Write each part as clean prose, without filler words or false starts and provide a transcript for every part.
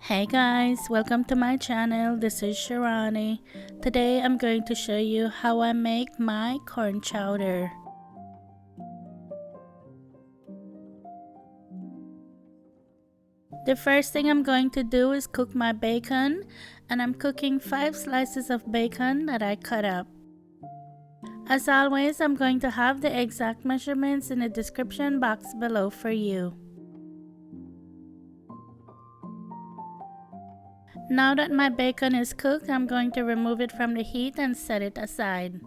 Hey guys, welcome to my channel. This is Shirani. Today I'm going to show you how I make my corn chowder. The first thing I'm going to do is cook my bacon, and I'm cooking 5 slices of bacon that I cut up. As always, I'm going to have the exact measurements in the description box below for you. Now that my bacon is cooked, I'm going to remove it from the heat and set it aside.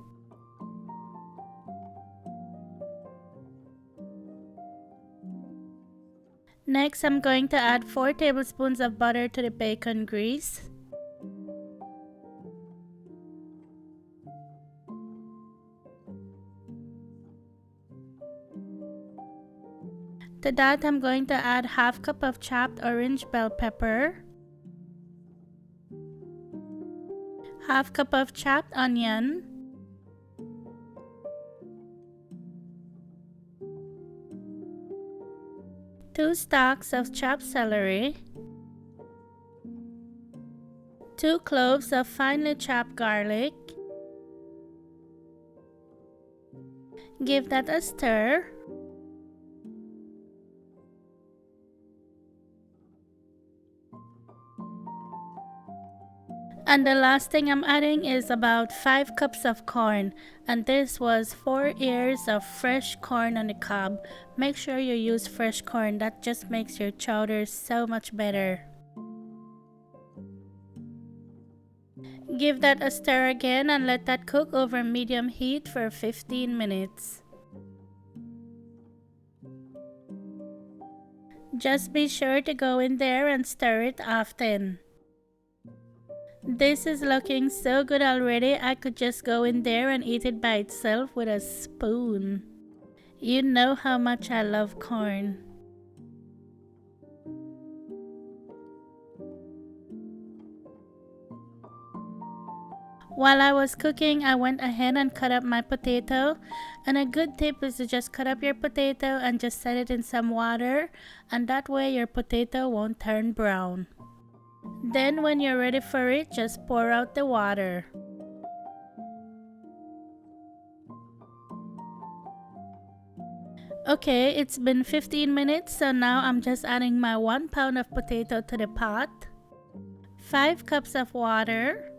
Next, I'm going to add 4 tablespoons of butter to the bacon grease. To that, I'm going to add half cup of chopped orange bell pepper, half cup of chopped onion, two stalks of chopped celery, 2 cloves of finely chopped garlic. Give that a stir. And the last thing I'm adding is about 5 cups of corn, and this was 4 ears of fresh corn on the cob. Make sure you use fresh corn, that just makes your chowder so much better. Give that a stir again and let that cook over medium heat for 15 minutes. Just be sure to go in there and stir it often. This is looking so good already, I could just go in there and eat it by itself with a spoon. You know how much I love corn. While I was cooking, I went ahead and cut up my potato, and a good tip is to just cut up your potato and just set it in some water, and that way your potato won't turn brown. Then when you're ready for it, just pour out the water. Okay, it's been 15 minutes, so now I'm just adding my 1 pound of potato to the pot, 5 cups of water,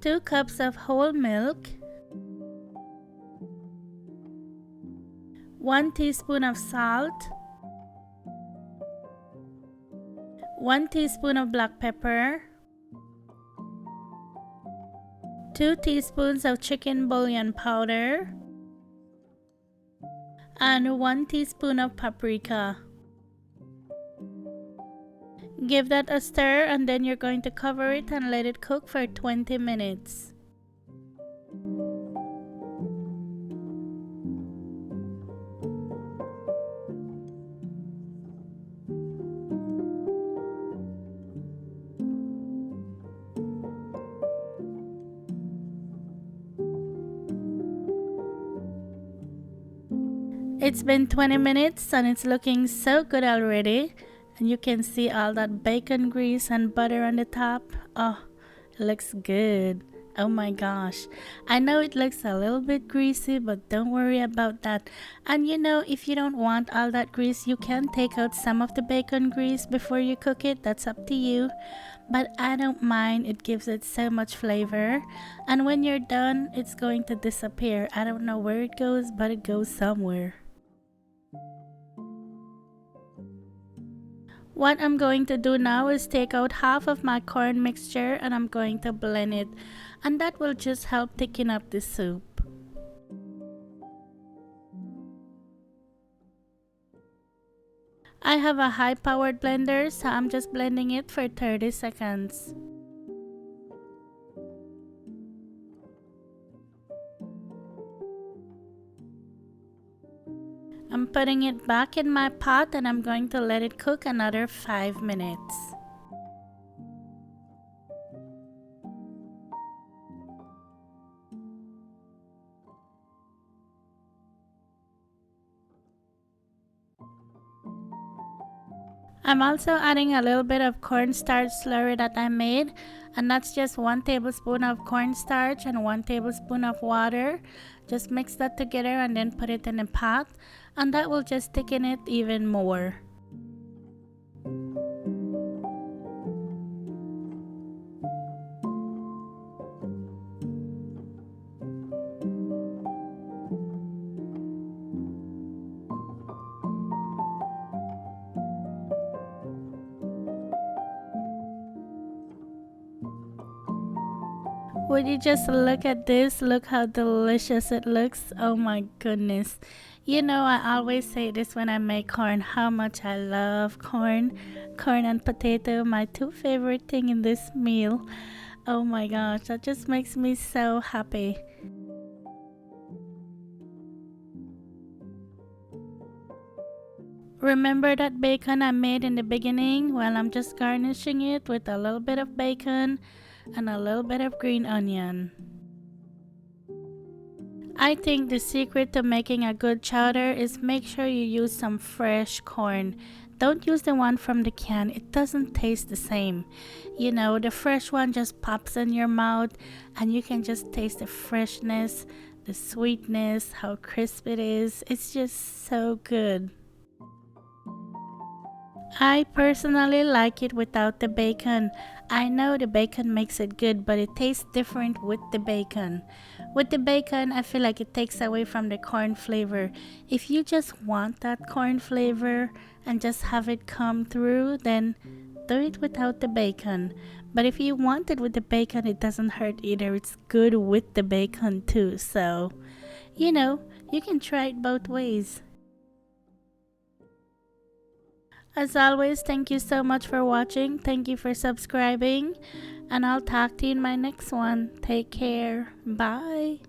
2 cups of whole milk, 1 teaspoon of salt, 1 teaspoon of black pepper, 2 teaspoons of chicken bouillon powder, and 1 teaspoon of paprika. Give that a stir, and then you're going to cover it and let it cook for 20 minutes. It's been 20 minutes and it's looking so good already, and you can see all that bacon grease and butter on the top. Oh, it looks good. Oh my gosh, I know it looks a little bit greasy, but don't worry about that. And you know, if you don't want all that grease, you can take out some of the bacon grease before you cook it. That's up to you, but I don't mind. It gives it so much flavor, and when you're done, it's going to disappear. I don't know where it goes, but it goes somewhere. What I'm going to do now is take out half of my corn mixture and I'm going to blend it, and that will just help thicken up the soup. I have a high powered blender, so I'm just blending it for 30 seconds. I'm putting it back in my pot and I'm going to let it cook another 5 minutes. I'm also adding a little bit of cornstarch slurry that I made, and that's just 1 tablespoon of cornstarch and 1 tablespoon of water. Just mix that together and then put it in a pot, and that will just thicken it even more. Would you just look at this? Look how delicious it looks. Oh my goodness. You know, I always say this when I make corn, how much I love corn. Corn and potato, my 2 favorite thing in this meal. Oh my gosh, that just makes me so happy. Remember that bacon I made in the beginning? Well, I'm just garnishing it with a little bit of bacon and a little bit of green onion. I think the secret to making a good chowder is make sure you use some fresh corn. Don't use the one from the can, it doesn't taste the same. You know, the fresh one just pops in your mouth and you can just taste the freshness, the sweetness, how crisp it is. It's just so good. I personally like it without the bacon. I know the bacon makes it good, but it tastes different with the bacon. With the bacon, I feel like it takes away from the corn flavor. If you just want that corn flavor and just have it come through, then do it without the bacon. But if you want it with the bacon, it doesn't hurt either. It's good with the bacon too. So, you know, you can try it both ways. As always, thank you so much for watching. Thank you for subscribing. And I'll talk to you in my next one. Take care. Bye.